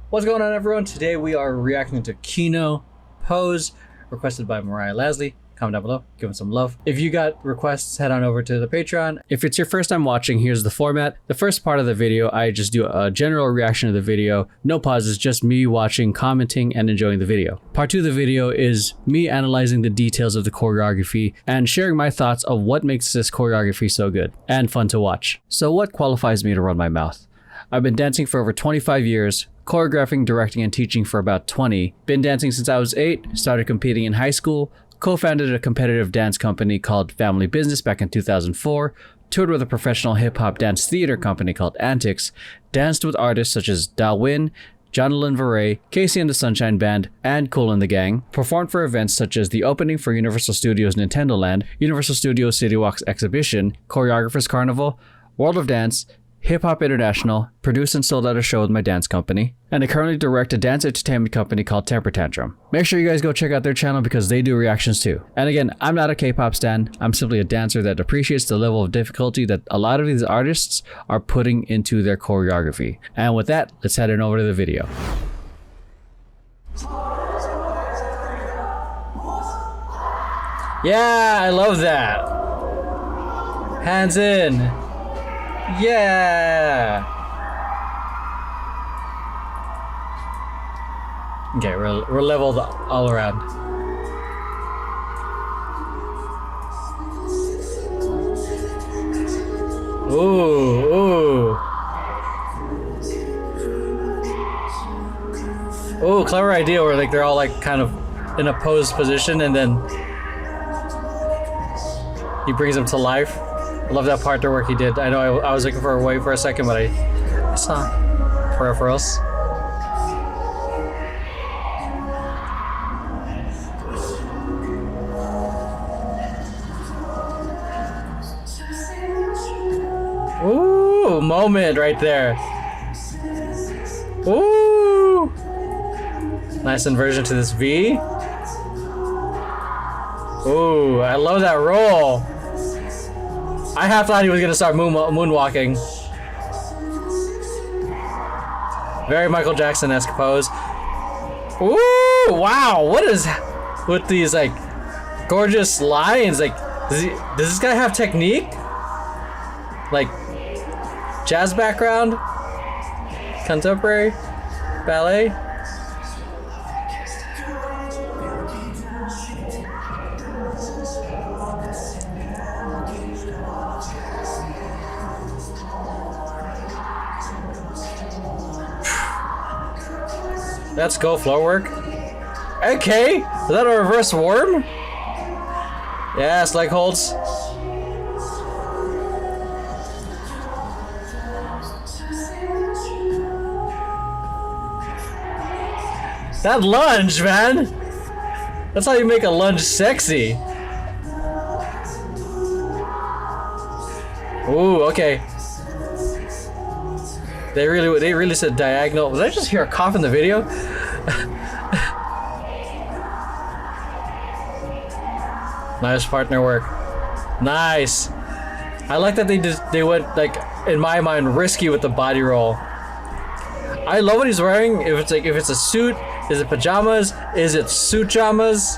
What's going on, everyone? Today we are reacting to KINO Pose, requested by Mariah Lasley. Comment down below, give him some love. If you got requests, head on over to the Patreon. If it's your first time watching, here's the format. The first part of the video, I just do a general reaction to the video. No pauses, just me watching, commenting, and enjoying the video. Part 2 of the video is me analyzing the details of the choreography and sharing my thoughts of what makes this choreography so good and fun to watch. So what qualifies me to run my mouth? I've been dancing for over 25 years, choreographing, directing, and teaching for about 20. Been dancing since I was 8, started competing in high school, co-founded a competitive dance company called Family Business back in 2004, toured with a professional hip-hop dance theater company called Antics, danced with artists such as Dalwin, Jonathan Varay, Casey and the Sunshine Band, and Kool and the Gang, performed for events such as the opening for Universal Studios Nintendo Land, Universal Studios City Walks Exhibition, Choreographers Carnival, World of Dance, Hip Hop International, produced and sold out a show with my dance company, and I currently direct a dance entertainment company called Temper Tantrum. Make sure you guys go check out their channel because they do reactions too. And again, I'm not a K-pop stan, I'm simply a dancer that appreciates the level of difficulty that a lot of these artists are putting into their choreography. And with that, let's head on over to the video. Yeah, I love that. Hands in. Yeah. Okay, we're leveled all around. Ooh. Ooh, clever idea where like they're all like kind of in a posed position and then he brings them to life. I love that part, the work he did. I know I was looking for a way for a second, but I saw peripherals. Ooh, moment right there. Ooh. Nice inversion to this V. Ooh, I love that roll. I half thought he was gonna start moonwalking. Very Michael Jackson-esque pose. Ooh, wow, what is with these like gorgeous lines? Like, does this guy have technique? Like, jazz background? Contemporary? Ballet? Let's go, floor work. Okay, is that a reverse worm? Yes, leg holds. That lunge, man. That's how you make a lunge sexy. Ooh, okay. They really said diagonal. Was I just hear a cough in the video? Nice partner work. Nice. I like that they went like, in my mind, risky with the body roll. I love what he's wearing. If it's a suit, is it pajamas? Is it suit jamas?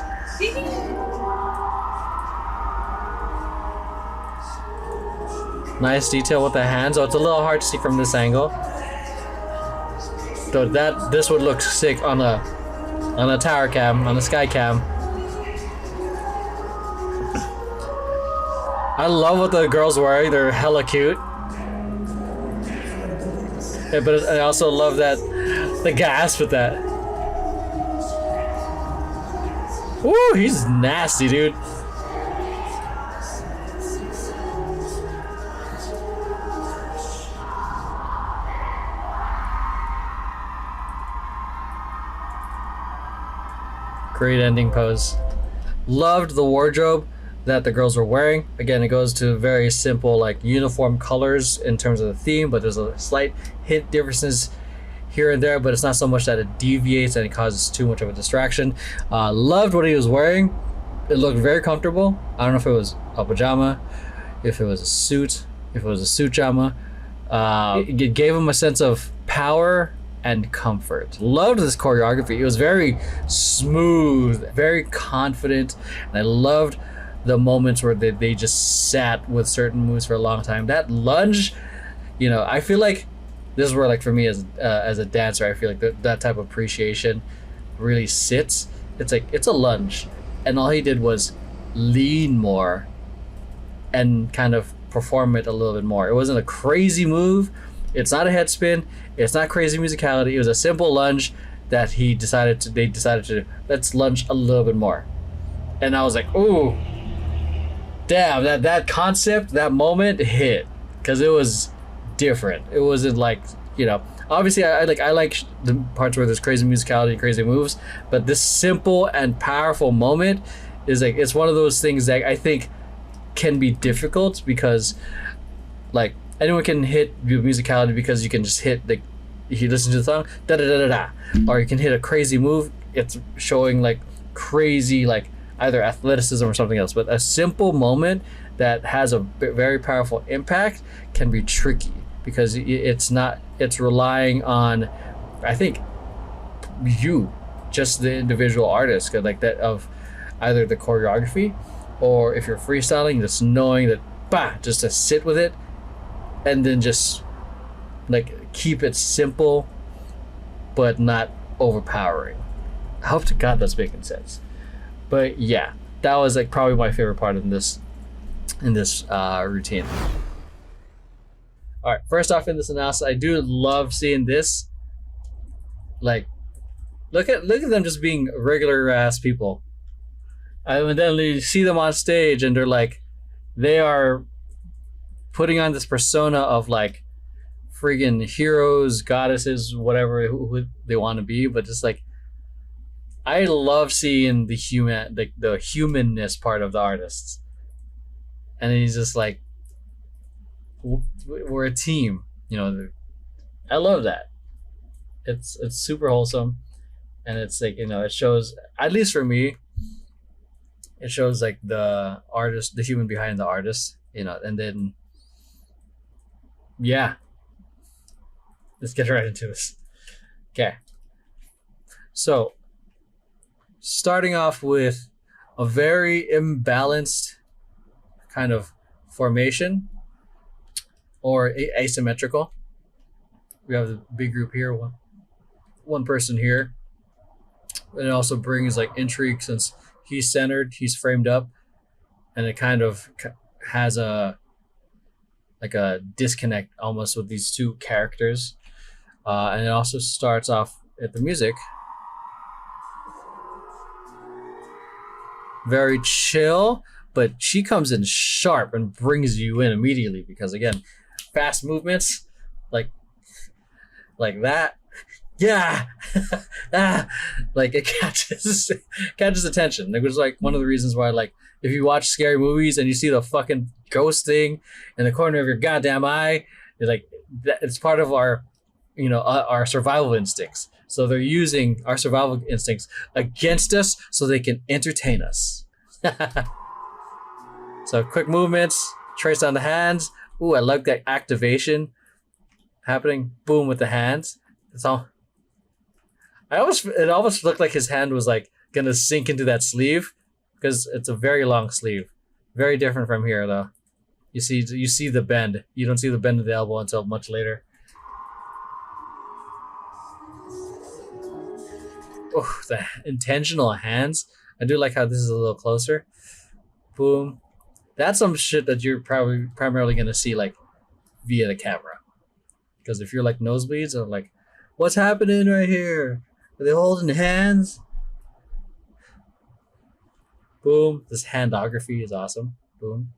Nice detail with the hands. Oh, it's a little hard to see from this angle. So this would look sick on a tower cam, on a sky cam. I love what the girls wearing. They're hella cute. Yeah, but I also love that the gasp with that. Ooh, he's nasty, dude. Great ending pose. Loved the wardrobe that the girls were wearing. Again, it goes to very simple, like uniform colors in terms of the theme, but there's a slight hint differences here and there, but it's not so much that it deviates and it causes too much of a distraction. Loved what he was wearing. It looked very comfortable. I don't know if it was a pajama, if it was a suit, if it was a suit jama. It gave him a sense of power and comfort. Loved this choreography. It was very smooth, very confident, and I loved the moments where they just sat with certain moves for a long time. That lunge, you know, I feel like this is where, like, for me as a dancer, I feel like that type of appreciation really sits. It's like, it's a lunge, and all he did was lean more and kind of perform it a little bit more. It wasn't a crazy move. It's not a head spin. It's not crazy musicality. It was a simple lunge that they decided to let's lunge a little bit more. And I was like, ooh, damn, that concept, that moment hit, because it was different. It wasn't like, you know, obviously I like the parts where there's crazy musicality and crazy moves, but this simple and powerful moment is like, it's one of those things that I think can be difficult, because like anyone can hit musicality because you can just hit, like, if you listen to the song, da da da da da, or you can hit a crazy move. It's showing like crazy, like either athleticism or something else. But a simple moment that has a very powerful impact can be tricky, because it's relying on, I think, you, just the individual artist, like that, of either the choreography, or if you're freestyling, just knowing that, just to sit with it, and then just like keep it simple but not overpowering. I hope to God that's making sense. But yeah, that was like probably my favorite part in this routine. All right, first off, in this analysis, I do love seeing this. Like, look at them just being regular ass people. And then you see them on stage, and they're like, they are putting on this persona of like friggin' heroes, goddesses, whatever who they want to be. But just like, I love seeing the humanness part of the artists. And he's just like, we're a team, you know. I love that. It's super wholesome, and it's like, you know, it shows, at least for me, it shows like the artist, the human behind the artist, you know. And then yeah, let's get right into this. Okay, so starting off with a very imbalanced kind of formation, or asymmetrical. We have the big group here, one person here, and it also brings like intrigue, since he's centered, he's framed up, and it kind of has a disconnect almost with these two characters, and it also starts off at the music very chill, but she comes in sharp and brings you in immediately, because again, fast movements like that, yeah. Like it catches attention. It was like one of the reasons why, like, if you watch scary movies and you see the fucking ghost thing in the corner of your goddamn eye, it's like, it's part of our, you know, our survival instincts. So they're using our survival instincts against us so they can entertain us. So quick movements, trace on the hands. Ooh, I like that activation happening. Boom with the hands. It's all. It almost looked like his hand was like gonna sink into that sleeve, because it's a very long sleeve. Very different from here though. You see the bend. You don't see the bend of the elbow until much later. Oh, the intentional hands. I do like how this is a little closer. Boom. That's some shit that you're probably primarily gonna see like via the camera. Because if you're like nosebleeds, I'm like, what's happening right here? Are they holding hands? Boom. This handography is awesome. Boom.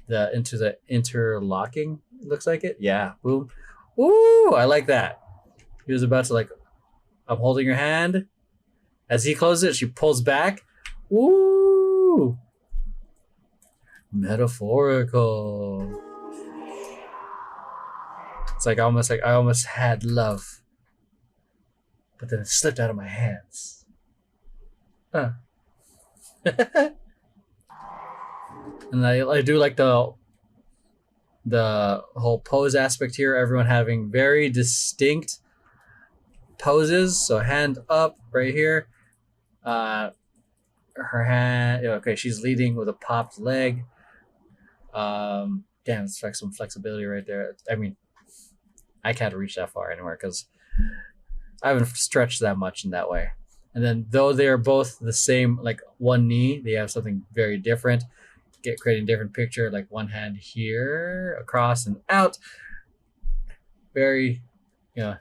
Into the interlocking, looks like it. Yeah. Boom. Ooh, I like that. He was about to like, I'm holding your hand. As he closes it, she pulls back. Ooh. Metaphorical. It's like I almost had love, but then it slipped out of my hands. Huh. And I do like the whole pose aspect here. Everyone having very distinct poses. So hand up right here. Her hand. Okay, she's leading with a popped leg. Damn, it's like some flexibility right there. I mean, I can't reach that far anymore because I haven't stretched that much in that way. And then though they are both the same, like one knee, they have something very different. Creating a different picture, like one hand here, across and out. Very, you know,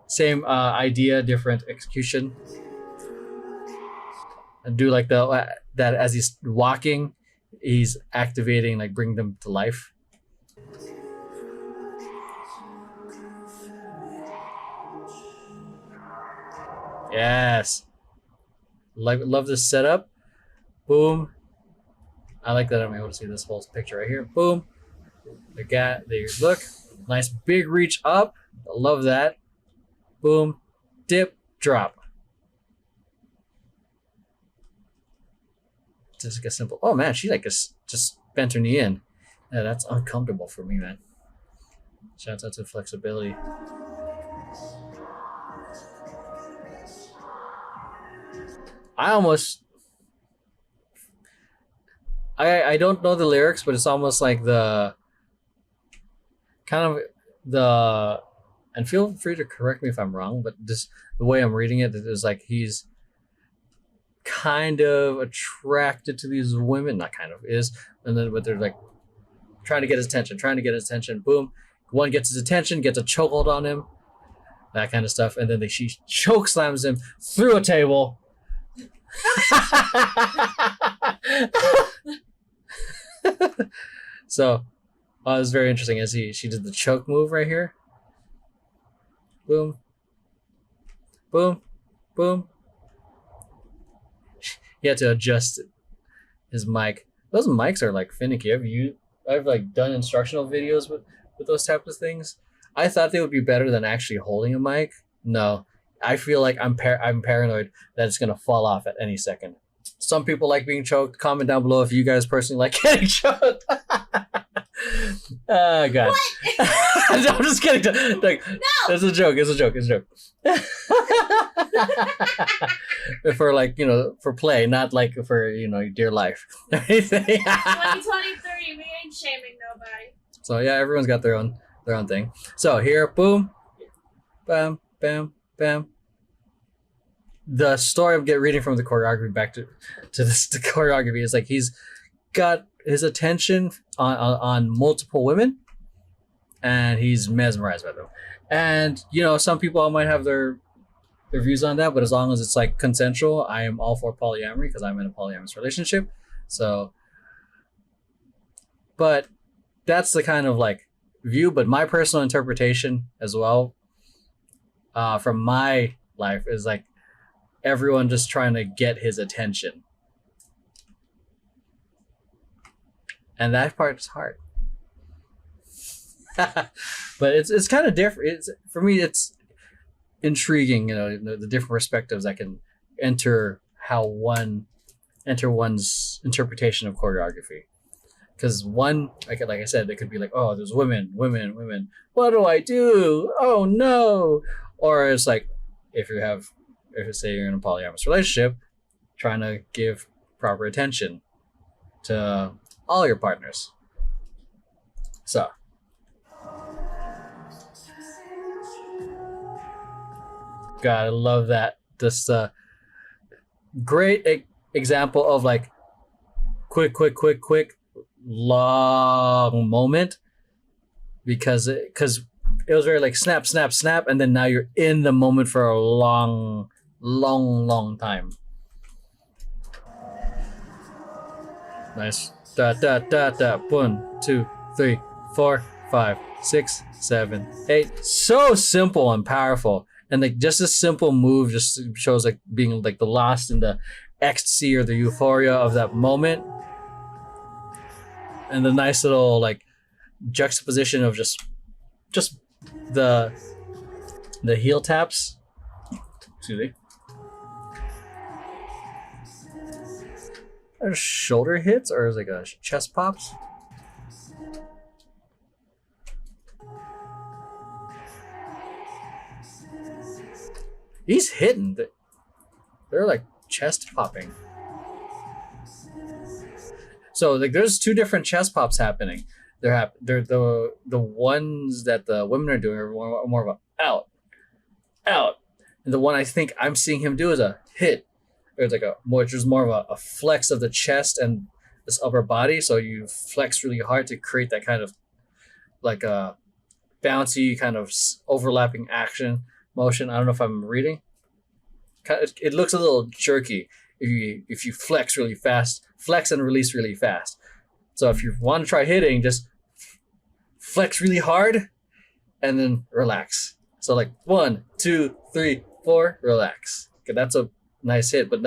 same idea, different execution. And do like that as he's walking, he's activating, like bring them to life. Yes. Love this setup. Boom. I like that I'm able to see this whole picture right here. Boom. There you look. Nice big reach up. I love that. Boom. Dip. Drop. Just like a simple. Oh man, she like just bent her knee in. Yeah, that's uncomfortable for me, man. Shouts out to flexibility. I don't know the lyrics, but it's almost like the kind of the, and feel free to correct me if I'm wrong, but just the way I'm reading it is like he's kind of attracted to these women, not kind of is, and then but they're like trying to get his attention. Boom, one gets his attention, gets a chokehold on him, that kind of stuff, and then she choke slams him through a table. So it was very interesting as she did the choke move right here. Boom, boom, boom. He had to adjust his mic. Those mics are like finicky. I've like done instructional videos with those types of things. I thought they would be better than actually holding a mic. No, I feel like I'm paranoid that it's gonna fall off at any second. Some people like being choked. Comment down below if you guys personally like getting choked. Oh god. I'm just kidding. Like, no! It's a joke. For like, for play, not like for, dear life. 2023, we ain't shaming nobody. So yeah, everyone's got their own thing. So here, boom, bam, bam, bam. The story I'm reading from the choreography back to the choreography is like he's got his attention on multiple women and he's mesmerized by them. And some people might have their views on that, but as long as it's like consensual, I am all for polyamory because I'm in a polyamorous relationship. So, but that's the kind of like view, but my personal interpretation as well from my life is like everyone just trying to get his attention. And that part is hard. But it's kind of different. For me, it's intriguing, the different perspectives that can enter one's interpretation of choreography. Because one, like I said, it could be like, oh, there's women. What do I do? Oh no. Or it's like, if you say you're in a polyamorous relationship, trying to give proper attention to all your partners. So God, I love that. This great example of like quick long moment because it was very like snap, and then now you're in the moment for a long time. Nice. Da. 1, 2, 3, 4, 5, 6, 7, 8. So simple and powerful. And like just a simple move just shows like being like the lost in the ecstasy or the euphoria of that moment. And the nice little like juxtaposition of just the heel taps. Excuse me. Are shoulder hits or is it like a chest pops? He's hitting. They're like chest popping. So like there's two different chest pops happening. They're the ones that the women are doing are more of a out, out, and the one I think I'm seeing him do is a hit. Or it's like which is more of a flex of the chest and this upper body. So you flex really hard to create that kind of like a bouncy kind of overlapping action motion. I don't know if I'm reading. It looks a little jerky if you flex really fast, flex and release really fast. So if you want to try hitting, just flex really hard and then relax. So like 1, 2, 3, 4, relax. Okay, that's a nice hit. But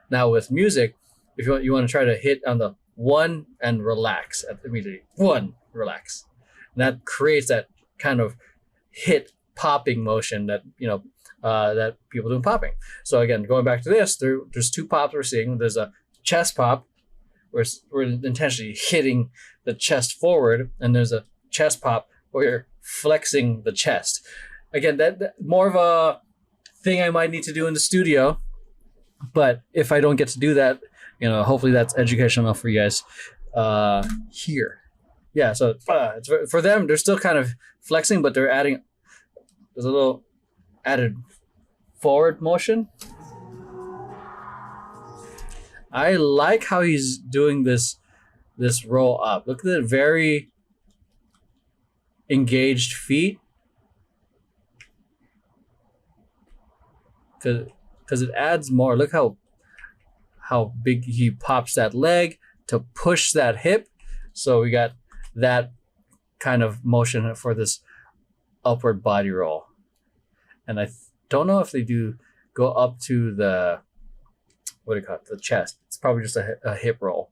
now with music, if you want to try to hit on the 1 and relax immediately. 1, relax. And that creates that kind of hit popping motion that that people do in popping. So again, going back to this, there's two pops we're seeing. There's a chest pop where we're intentionally hitting the chest forward, and there's a chest pop where you're flexing the chest. Again, that more of a thing I might need to do in the studio, but if I don't get to do that, hopefully that's educational enough for you guys here. Yeah, so it's for them, they're still kind of flexing, but there's a little added forward motion. I like how he's doing this roll up. Look at the very engaged feet. Because it adds more. Look how big he pops that leg to push that hip. So we got that kind of motion for this upward body roll. And I don't know if they do go up to the, what do you call it, the chest. It's probably just a hip roll.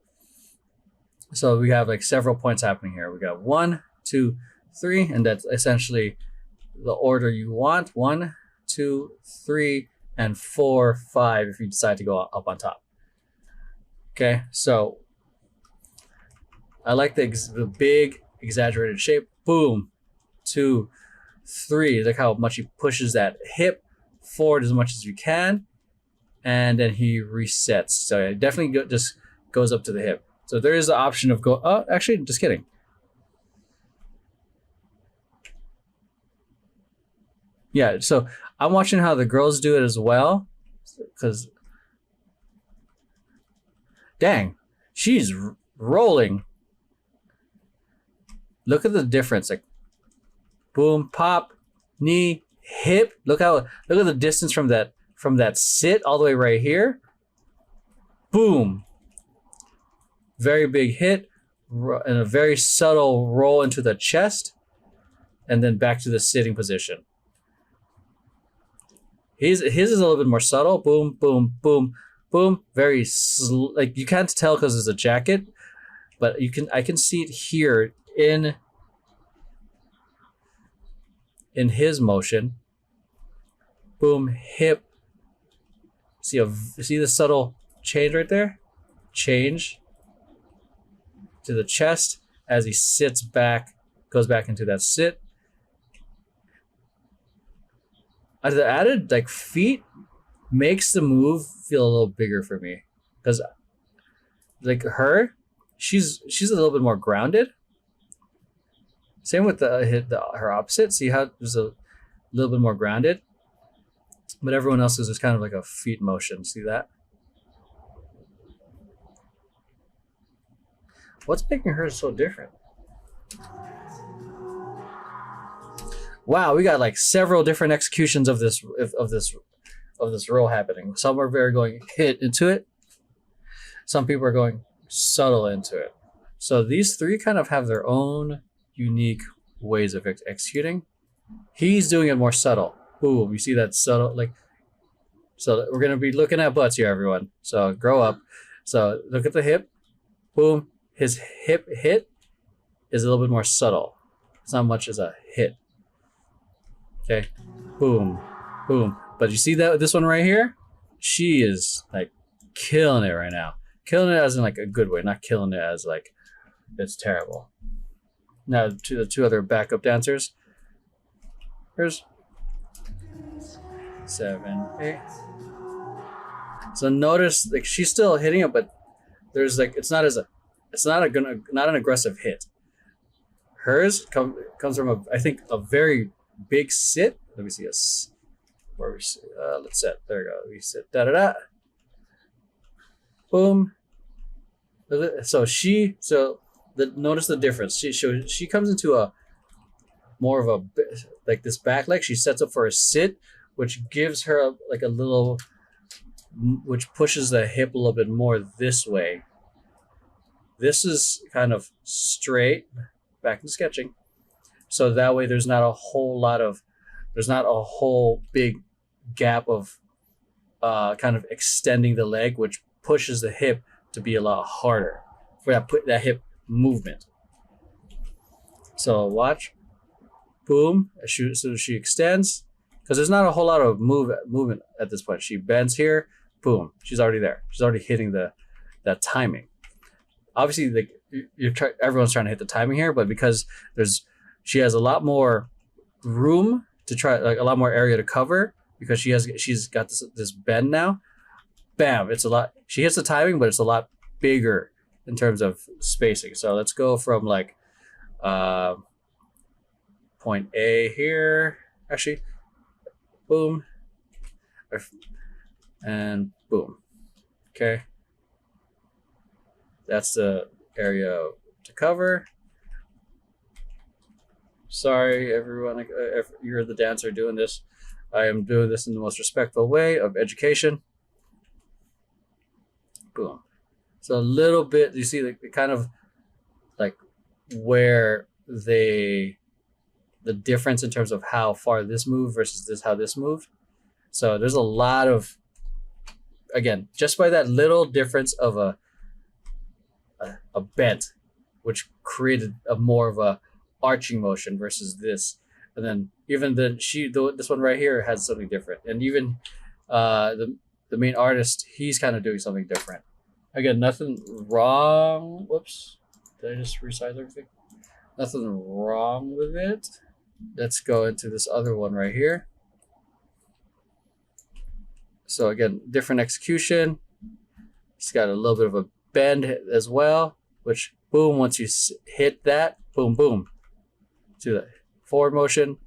So we have like several points happening here. We got 1, 2, 3, and that's essentially the order you want. 1, 2, 3, and 4, 5 if you decide to go up on top. Okay, so I like the big exaggerated shape. Boom, 2, 3. Look how much he pushes that hip forward as much as you can, and then he resets. So it definitely just goes up to the hip. So there is the option of actually, just kidding. Yeah, so I'm watching how the girls do it as well, because dang, she's rolling. Look at the difference, like boom, pop, knee, hip. Look at the distance from that sit all the way right here. Boom. Very big hit and a very subtle roll into the chest, and then back to the sitting position. His is a little bit more subtle. Boom, boom, boom, boom. Very like you can't tell because it's a jacket, but I can see it here in his motion. Boom, hip. See the subtle change right there? Change to the chest as he sits back, goes back into that sit. The added like feet makes the move feel a little bigger for me, because like she's a little bit more grounded. Same with her opposite. See how there's a little bit more grounded, but everyone else is just kind of like a feet motion. See that? What's making her so different? Wow, we got like several different executions of this roll happening. Some are very going hit into it. Some people are going subtle into it. So these three kind of have their own unique ways of executing. He's doing it more subtle. Boom, you see that subtle, like, so we're gonna be looking at butts here, everyone. So grow up. So look at the hip. Boom. His hip hit is a little bit more subtle. It's not much as a hit. Okay, boom, boom. But you see this one right here? She is like killing it right now. Killing it as in like a good way, not killing it as like it's terrible. Now to the two other backup dancers. 7, 8. So notice like she's still hitting it, but there's like it's not an aggressive hit. Hers comes from I think a very big sit. Let me see us. Where we sit, let's sit. There we go. We sit. Da da da. Boom. So notice the difference. She comes into a more of a like this back leg. She sets up for a sit, which gives her like a little, which pushes the hip a little bit more this way. This is kind of straight. Back in sketching. So that way there's not a whole big gap of kind of extending the leg, which pushes the hip to be a lot harder for that hip movement. So watch. Boom. So she extends because there's not a whole lot of movement at this point. She bends here. Boom. She's already there. She's already hitting that timing. Obviously, everyone's trying to hit the timing here, but because she has a lot more room to try, like a lot more area to cover because she's got this bend now. Bam! It's a lot. She hits the timing, but it's a lot bigger in terms of spacing. So let's go from like point A here. Actually, boom, and boom. Okay. That's the area to cover. Sorry, everyone, if you're the dancer doing this. I am doing this in the most respectful way of education. Boom. So a little bit, you see the kind of like where the difference in terms of how far this moved versus how this moved. So there's a lot of, again, just by that little difference of a bent, which created a more of a arching motion versus this, and then even this one right here has something different, and even the main artist, he's kind of doing something different. Again, nothing wrong. Whoops, did I just resize everything? Nothing wrong with it. Let's go into this other one right here. So again, different execution. It's got a little bit of a bend as well, which boom, once you hit that, boom, boom, to the forward motion.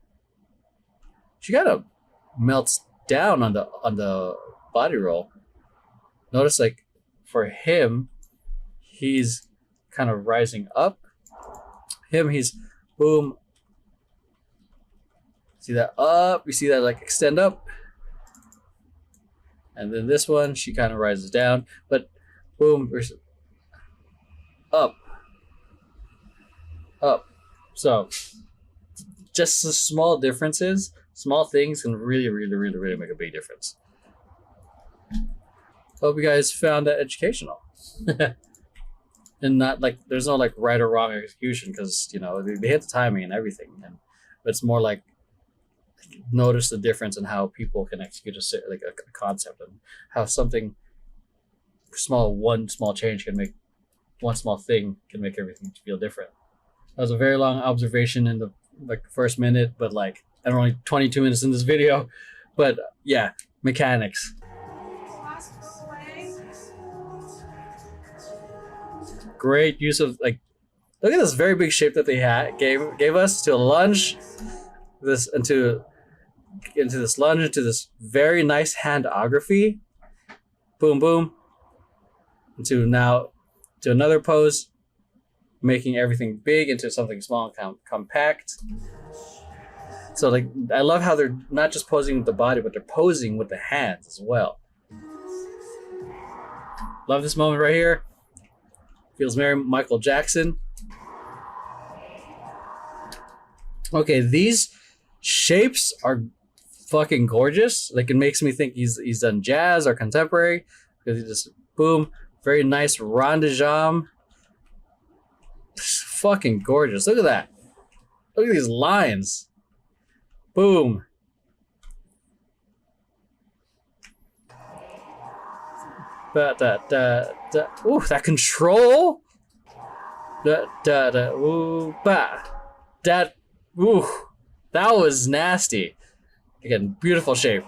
She kind of melts down on the body roll. Notice like for him, he's kind of rising up. He's boom. See that up? You see that like extend up? And then this one, she kind of rises down, but boom, up. So just the small differences, small things can really, really, really, really make a big difference. Hope you guys found that educational. And not like, there's no like right or wrong execution because, you know, they hit the timing and everything. But it's more like, notice the difference in how people can execute a concept and how something one small change can make one small thing can make everything feel different. That was a very long observation in the first minute, but like I'm only 22 minutes in this video. But yeah, mechanics. Great use of like, look at this very big shape that they gave us to a lunge, this into this lunge, into this very nice handography. Boom, boom. To another pose, making everything big into something small and compact. So like, I love how they're not just posing with the body, but they're posing with the hands as well. Love this moment right here. Feels very Michael Jackson. Okay, these shapes are fucking gorgeous. Like, it makes me think he's done jazz or contemporary because he just boom, very nice rond de jambe. Fucking gorgeous. Look at that. Look at these lines. Boom. Ooh, that control. Ooh, that was nasty. Again, beautiful shape.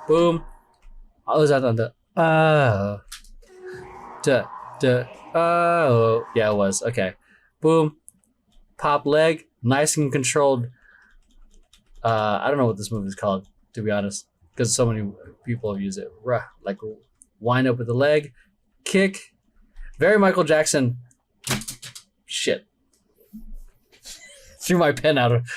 Boom. I was out on the oh yeah, it was okay. Boom. Pop leg, nice and controlled. I don't know what this move is called, to be honest, because so many people have used it. Like wind up with the leg, kick. Very Michael Jackson. Shit. Threw my pen out of.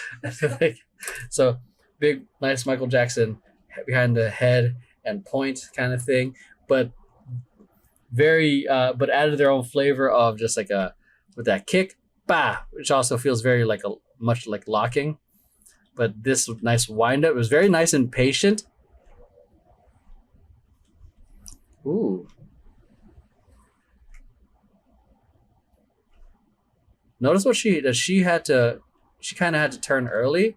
So big, nice Michael Jackson behind the head and point kind of thing, but very, but added their own flavor of just like a with that kick, bah, which also feels very like a much like locking. But this nice wind up was very nice and patient. Ooh. Notice what she kind of had to turn early.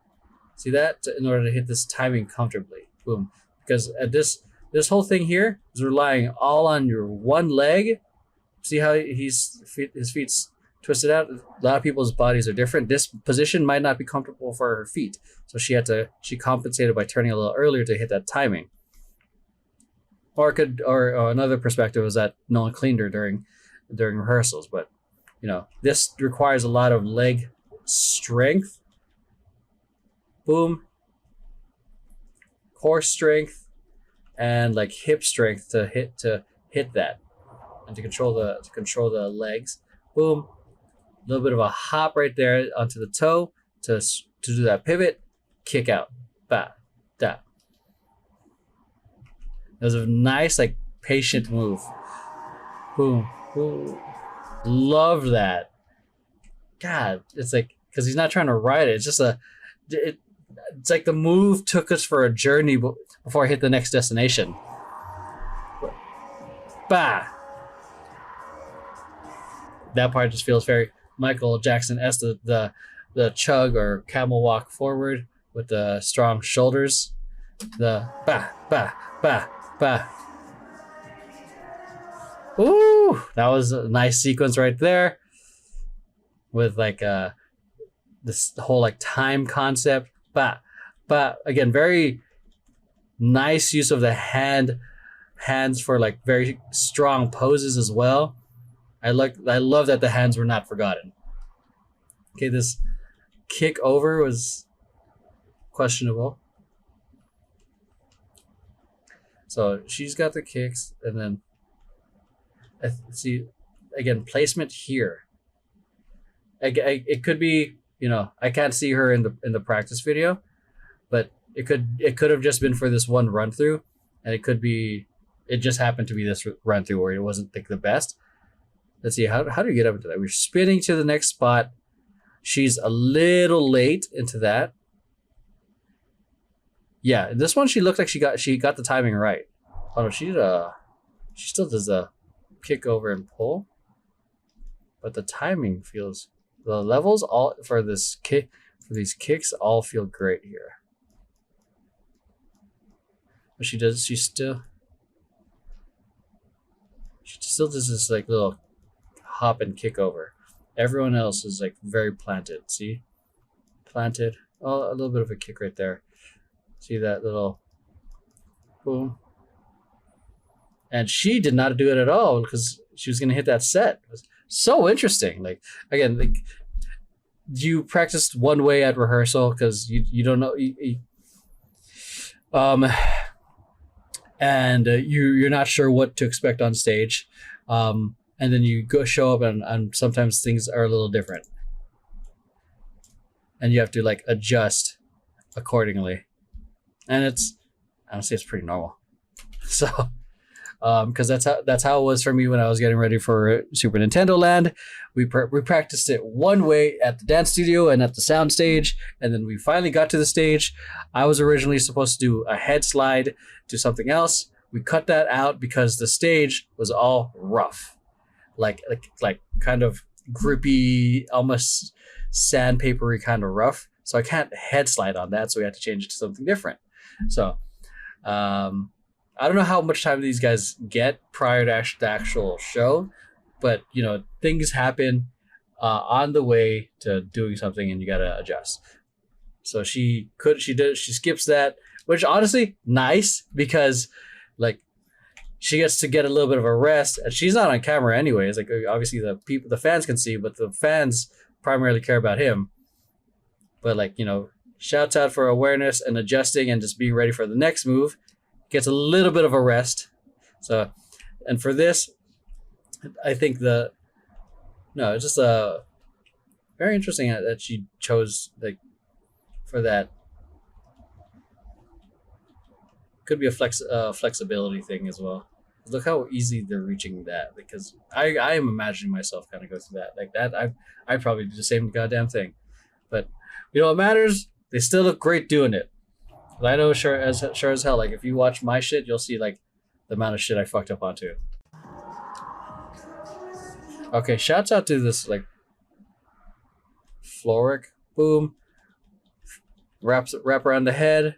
See that? In order to hit this timing comfortably. Boom. Because at this whole thing here is relying all on your one leg. See how his feet's twisted out? A lot of people's bodies are different. This position might not be comfortable for her feet. So she compensated by turning a little earlier to hit that timing. Or another perspective was that no one cleaned her during rehearsals, but you know, this requires a lot of leg strength. Boom. Core strength and like hip strength to hit that and to control the legs. Boom. A little bit of a hop right there onto the toe to do that pivot, kick out. Ba da. It was a nice like patient move. Boom. Boom. Love that. God, it's like because he's not trying to ride it. It's just it's like the move took us for a journey before I hit the next destination. Bah. That part just feels very Michael Jackson-esque. The chug or camel walk forward with the strong shoulders. The bah bah bah bah. Ooh, that was a nice sequence right there with like this whole like time concept. But again, very nice use of the hands for like very strong poses as well. I love that the hands were not forgotten. Okay, this kick over was questionable. So she's got the kicks, and then see again placement here. It could be, you know, I can't see her in the practice video, but it could have just been for this one run through, and it just happened to be this run through where it wasn't like the best. Let's see how do you get up into that? We're spinning to the next spot. She's a little late into that. Yeah, this one she looked like she got the timing right. Oh no, she still does a kick over and pull, but the timing feels, the levels all for these kicks all feel great here. But she still does this like little hop and kick over. Everyone else is like very planted. See, planted. Oh, a little bit of a kick right there. See that little boom. And she did not do it at all because she was going to hit that set. It was so interesting. Like, again, like, you practiced one way at rehearsal because you don't know. And you're not sure what to expect on stage. And then you go show up and sometimes things are a little different. And you have to like adjust accordingly. And I don't say it's pretty normal. So, because that's how it was for me when I was getting ready for Super Nintendo Land. We practiced it one way at the dance studio and at the sound stage, and then we finally got to the stage. I was originally supposed to do a head slide, do something else. We cut that out because the stage was all rough, like kind of grippy, almost sandpapery kind of rough. So I can't head slide on that. So we had to change it to something different. So, I don't know how much time these guys get prior to the actual show, but you know, things happen on the way to doing something, and you gotta adjust. So she skips that. which honestly nice because like she gets to get a little bit of a rest, and she's not on camera anyways. Like obviously the fans can see, but the fans primarily care about him. But like, you know, shouts out for awareness and adjusting and just being ready for the next move. Gets a little bit of a rest. So, and for this, I think it's just very interesting that she chose like for that. Could be a flexibility thing as well. Look how easy they're reaching that, because I am imagining myself kind of go through that like that. I probably do the same goddamn thing, but you know what matters? They still look great doing it. I know sure as hell. Like if you watch my shit, you'll see like the amount of shit I fucked up onto. Okay, shouts out to this like Floric. Boom. Wrap around the head.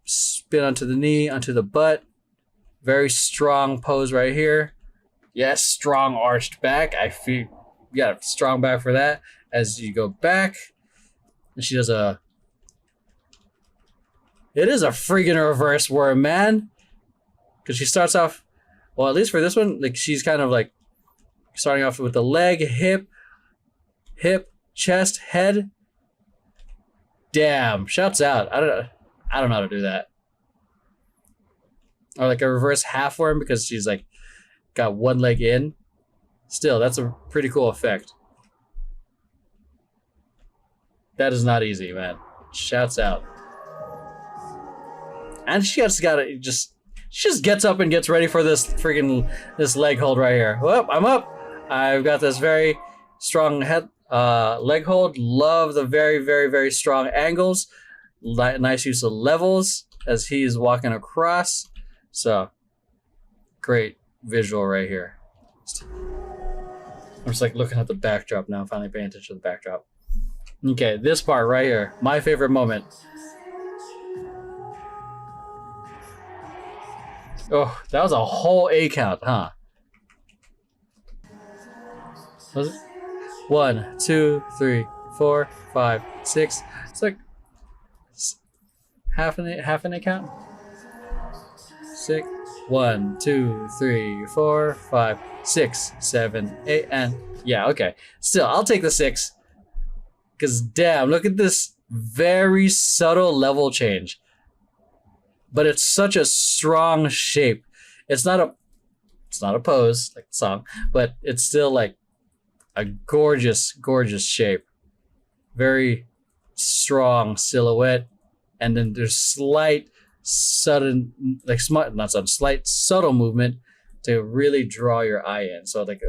Spin onto the knee, onto the butt. Very strong pose right here. Yes, strong arched back. I feel you got a strong back for that. As you go back, and she does a. It is a freaking reverse worm, man. Because she starts off, well, at least for this one, like she's kind of like starting off with the leg, hip, chest, head. Damn, shouts out. I don't know how to do that. Or like a reverse half worm because she's like got one leg in. Still, that's a pretty cool effect. That is not easy, man. Shouts out. And she just gets up and gets ready for this leg hold right here. Whoop, I'm up. I've got this very strong leg hold. Love the very, very, very strong angles. Nice use of levels as he's walking across. So, great visual right here. I'm just like looking at the backdrop now. I'm finally paying attention to the backdrop. Okay, this part right here. My favorite moment. Oh, that was a whole A count, huh? Was it? 1, 2, 3, 4, 5, 6. It's like half an A count. 6. 1, 2, 3, 4, 5, 6, 7, 8, and yeah, okay. Still, I'll take the 6. Cause damn, look at this very subtle level change. But it's such a strong shape. It's not a pose like the song, but it's still like a gorgeous, gorgeous shape. Very strong silhouette, and then there's slight subtle movement to really draw your eye in. So like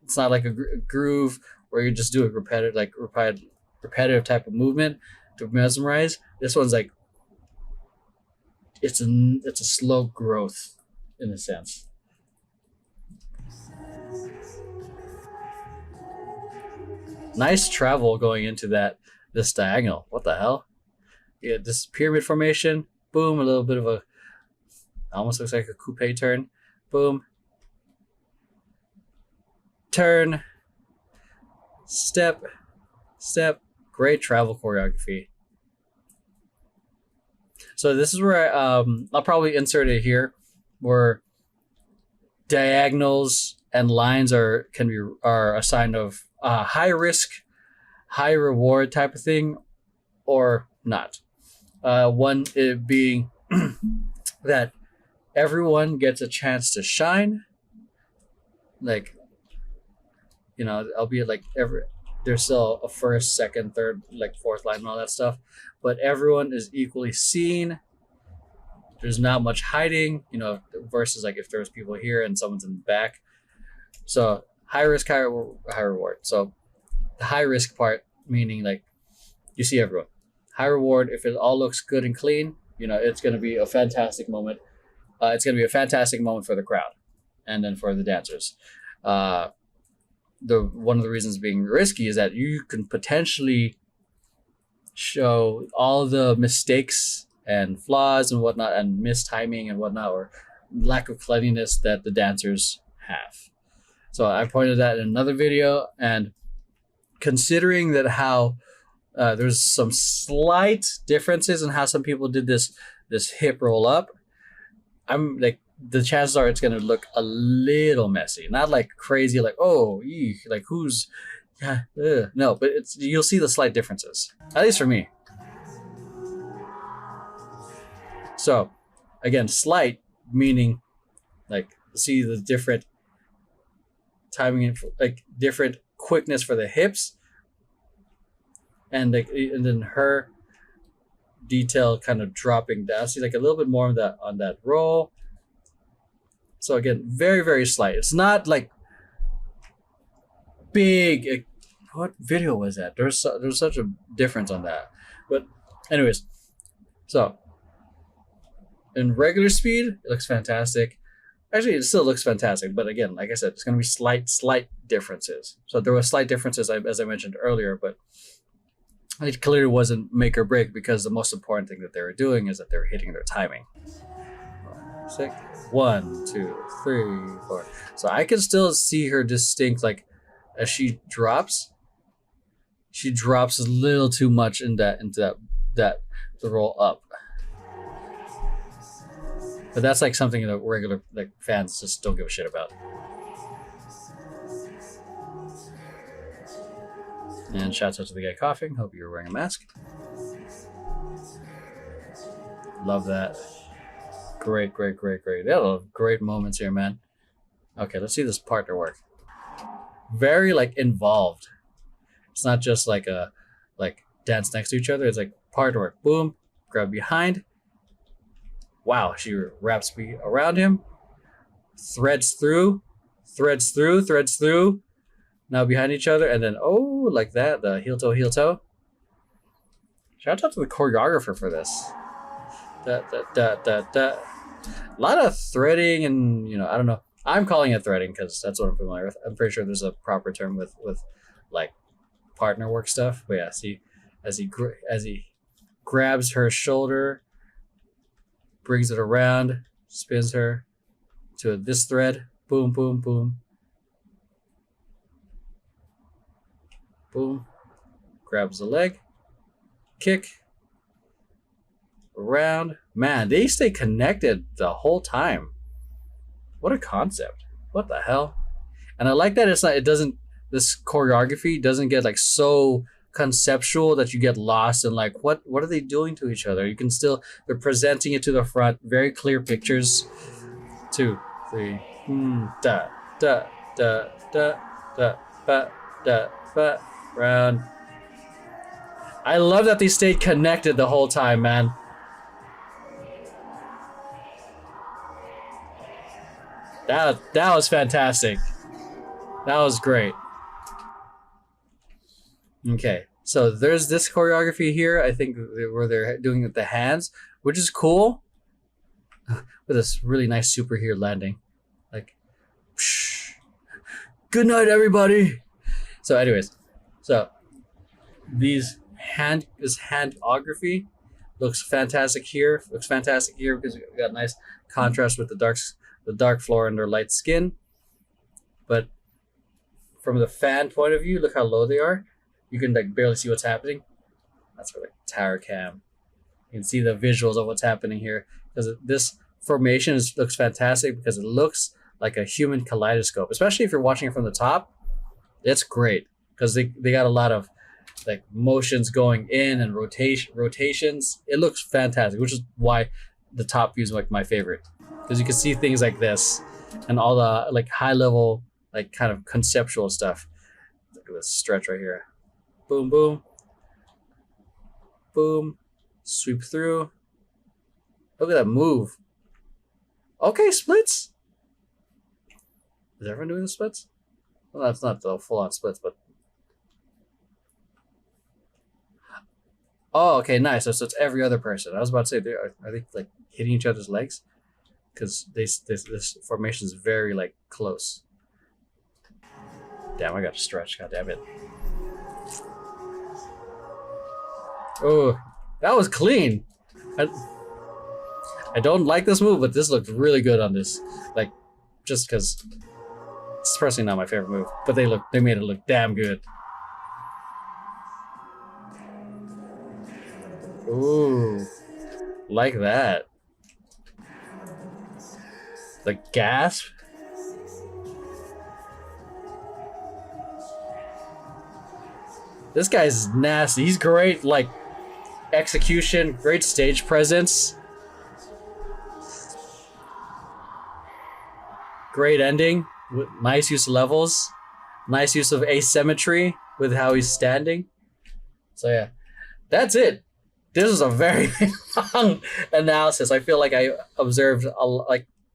it's not like a groove where you just do a repetitive type of movement to mesmerize. This one's like it's a slow growth in a sense. Nice travel going into this diagonal. What the hell? Yeah, this pyramid formation. Boom, a little bit of a almost looks like a coupe turn. Boom. Turn. Step. Great travel choreography. So this is where I'll probably insert it here, where diagonals and lines are a sign of high risk, high reward type of thing, or not. One it being that everyone gets a chance to shine. Like, you know, albeit like there's still a first, second, third, like fourth line and all that stuff, but everyone is equally seen. There's not much hiding, you know, versus like if there's people here and someone's in the back. So high risk, high reward. So the high risk part, meaning like you see everyone. High reward, if it all looks good and clean, you know, it's going to be a fantastic moment. It's going to be a fantastic moment for the crowd and then for the dancers. One of the reasons being risky is that you can potentially show all the mistakes and flaws and whatnot and mistiming and whatnot, or lack of cleanliness that the dancers have. So I pointed that in another video, and considering that how there's some slight differences in how some people did this this hip roll up, I'm like, the chances are it's gonna look a little messy, not like crazy, like oh, eek, like who's, yeah, no, but it's you'll see the slight differences, at least for me. So, again, slight meaning like see the different timing and like different quickness for the hips, and like and then her detail kind of dropping down. See like a little bit more of that on that roll. So again, very, very slight. It's not like big. What video was that? There's such a difference on that. But anyways, so in regular speed, it looks fantastic. Actually, it still looks fantastic. But again, like I said, it's going to be slight differences. So there were slight differences, as I mentioned earlier, but it clearly wasn't make or break, because the most important thing that they were doing is that they were hitting their timing. 6, 1, 2, 3, 4. So I can still see her distinct, like as she drops a little too much into that the roll up. But that's like something that regular like fans just don't give a shit about. And shouts out to the guy coughing. Hope you're wearing a mask. Love that. Great. They have great moments here, man. Okay, let's see this partner work. Very like involved. It's not just like a dance next to each other. It's like partner work. Boom, grab behind. Wow, she wraps me around him. Threads through. Now behind each other, and then oh, like that, the heel toe. Shout out to the choreographer for this. A lot of threading, and I don't know. I'm calling it threading because that's what I'm familiar with. I'm pretty sure there's a proper term with like partner work stuff. But yeah, see, as he grabs her shoulder, brings it around, spins her to this thread. Boom, boom, boom. Boom. Grabs the leg. Kick. Around. Man, they stay connected the whole time. What a concept. What the hell? And I like that this choreography doesn't get like so conceptual that you get lost in like what are they doing to each other. You can still, they're presenting it to the front, very clear pictures. 2, 3, da da da da da da round. I love that they stayed connected the whole time, man. That was fantastic. That was great. Okay, so there's this choreography here, I think, where they're doing the hands, which is cool. With this really nice superhero landing. Like, psh, good night, everybody. So anyways, so this handography looks fantastic here. Looks fantastic here because we got nice contrast with the dark floor and their light skin. But from the fan point of view, look how low they are. You can like barely see what's happening. That's for like tower cam. You can see the visuals of what's happening here, because this formation looks fantastic because it looks like a human kaleidoscope. Especially if you're watching it from the top, it's great because they got a lot of like motions going in and rotations. It looks fantastic, which is why the top view is like my favorite, because you can see things like this and all the like high level like kind of conceptual stuff. Look at this stretch right here. Boom, boom, boom, sweep through. Look at that move. Okay, splits. Is everyone doing the splits? Well, that's not the full-on splits, but oh, okay, nice. So it's every other person. I was about to say, are they like hitting each other's legs? Because this formation is very like close. Damn, I got to stretch. God damn it. Oh, that was clean. I don't like this move, but this looked really good on this. Like, just because it's personally not my favorite move, but they made it look damn good. Ooh, Like that. The gasp. This guy's nasty. He's great, like, execution, great stage presence. Great ending. With nice use of levels. Nice use of asymmetry with how he's standing. So yeah, that's it. This was a very long analysis. I feel like I observed,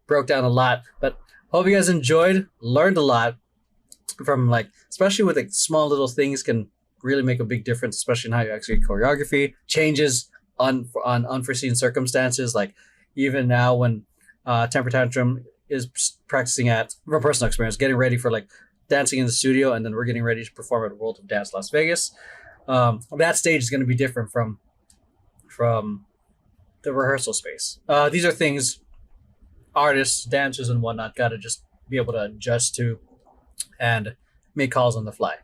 broke down a lot. But hope you guys enjoyed, learned a lot from, like, especially with, like, small little things can really make a big difference, especially in how you execute choreography. Changes on unforeseen circumstances, like even now when Temper Tantrum is practicing at, from personal experience, getting ready for, like, dancing in the studio, and then we're getting ready to perform at World of Dance Las Vegas. That stage is going to be different from the rehearsal space. These are things artists, dancers, and whatnot got to just be able to adjust to and make calls on the fly.